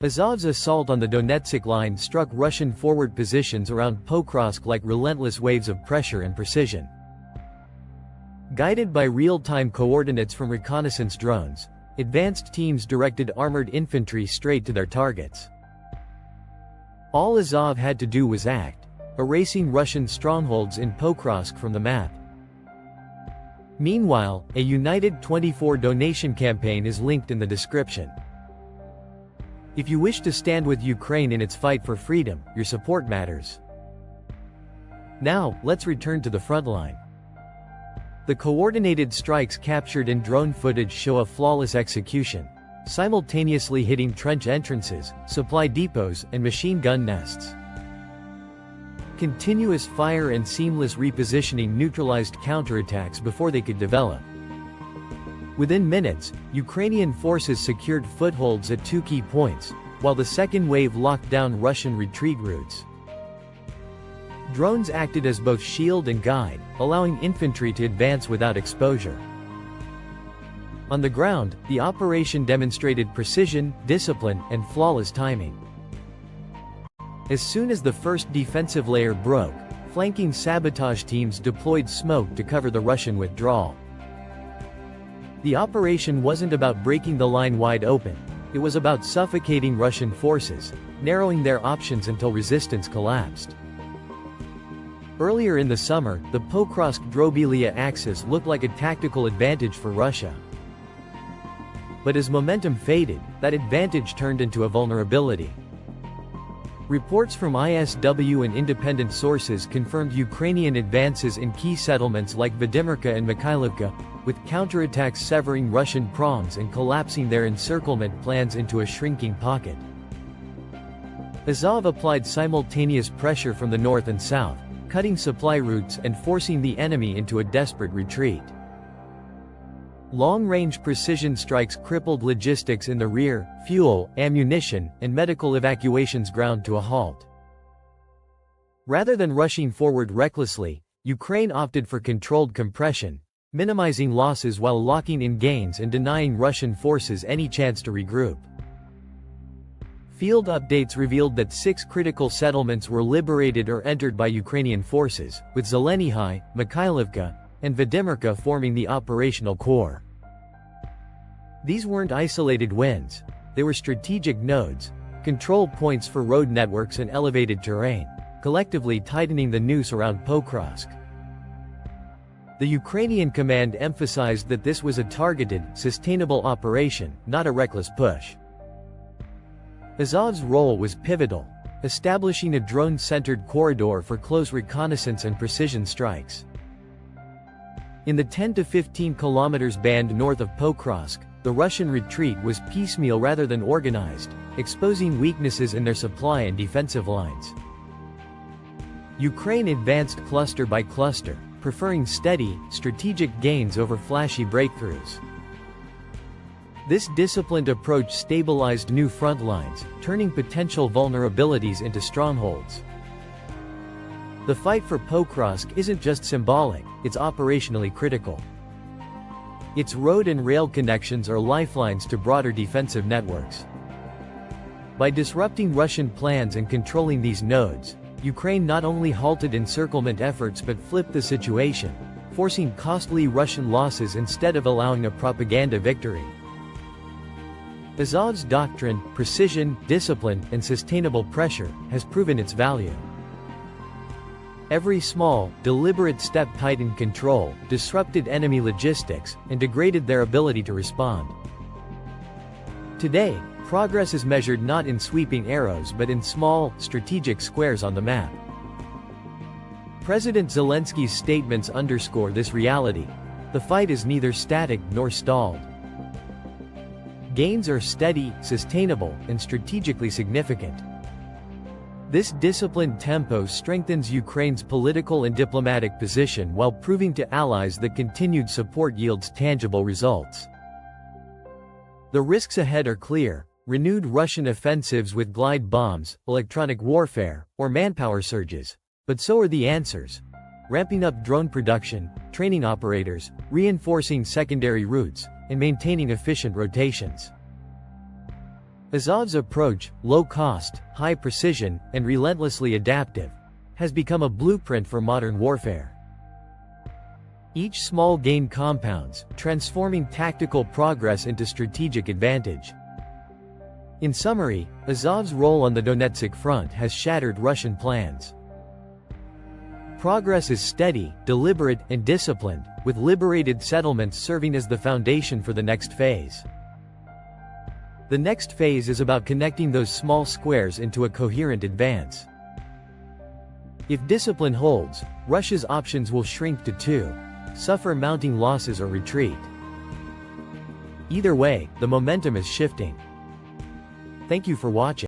Azov's assault on the Donetsk line struck Russian forward positions around Pokrovsk like relentless waves of pressure and precision. Guided by real-time coordinates from reconnaissance drones, advanced teams directed armored infantry straight to their targets. All Azov had to do was act, erasing Russian strongholds in Pokrovsk from the map. Meanwhile, a United 24 donation campaign is linked in the description. If you wish to stand with Ukraine in its fight for freedom, your support matters. Now, let's return to the front line. The coordinated strikes captured in drone footage show a flawless execution, simultaneously hitting trench entrances, supply depots, and machine gun nests. Continuous fire and seamless repositioning neutralized counterattacks before they could develop. Within minutes, Ukrainian forces secured footholds at two key points, while the second wave locked down Russian retreat routes. Drones acted as both shield and guide, allowing infantry to advance without exposure. On the ground, the operation demonstrated precision, discipline, and flawless timing. As soon as the first defensive layer broke, flanking sabotage teams deployed smoke to cover the Russian withdrawal. The operation wasn't about breaking the line wide open, it was about suffocating Russian forces, narrowing their options until resistance collapsed. Earlier in the summer, the Pokrovsk-Drobilia axis looked like a tactical advantage for Russia. But as momentum faded, that advantage turned into a vulnerability. Reports from ISW and independent sources confirmed Ukrainian advances in key settlements like Vladimivka and Mikhailivka, with counterattacks severing Russian prongs and collapsing their encirclement plans into a shrinking pocket. Azov applied simultaneous pressure from the north and south, cutting supply routes and forcing the enemy into a desperate retreat. Long-range precision strikes crippled logistics in the rear, fuel, ammunition, and medical evacuations ground to a halt. Rather than rushing forward recklessly, Ukraine opted for controlled compression, minimizing losses while locking in gains and denying Russian forces any chance to regroup. Field updates revealed that 6 critical settlements were liberated or entered by Ukrainian forces, with Zelenihai, Mikhailivka, and Vladimivka forming the operational core. These weren't isolated wins, they were strategic nodes, control points for road networks and elevated terrain, collectively tightening the noose around Pokrovsk. The Ukrainian command emphasized that this was a targeted, sustainable operation, not a reckless push. Azov's role was pivotal, establishing a drone-centered corridor for close reconnaissance and precision strikes. In the 10 to 15 kilometers band north of Pokrovsk, the Russian retreat was piecemeal rather than organized, exposing weaknesses in their supply and defensive lines. Ukraine advanced cluster by cluster, preferring steady, strategic gains over flashy breakthroughs. This disciplined approach stabilized new front lines, turning potential vulnerabilities into strongholds. The fight for Pokrovsk isn't just symbolic, it's operationally critical. Its road and rail connections are lifelines to broader defensive networks. By disrupting Russian plans and controlling these nodes, Ukraine not only halted encirclement efforts but flipped the situation, forcing costly Russian losses instead of allowing a propaganda victory. Azov's doctrine, precision, discipline, and sustainable pressure, has proven its value. Every small, deliberate step tightened control, disrupted enemy logistics, and degraded their ability to respond. Today, progress is measured not in sweeping arrows but in small, strategic squares on the map. President Zelensky's statements underscore this reality. The fight is neither static nor stalled. Gains are steady, sustainable, and strategically significant. This disciplined tempo strengthens Ukraine's political and diplomatic position while proving to allies that continued support yields tangible results. The risks ahead are clear: renewed Russian offensives with glide bombs, electronic warfare, or manpower surges. But so are the answers: ramping up drone production, training operators, reinforcing secondary routes, and maintaining efficient rotations. Azov's approach, low cost, high precision, and relentlessly adaptive, has become a blueprint for modern warfare. Each small gain compounds, transforming tactical progress into strategic advantage. In summary, Azov's role on the Donetsk front has shattered Russian plans. Progress is steady, deliberate, and disciplined, with liberated settlements serving as the foundation for the next phase. The next phase is about connecting those small squares into a coherent advance. If discipline holds, Russia's options will shrink to two: suffer mounting losses or retreat. Either way, the momentum is shifting. Thank you for watching.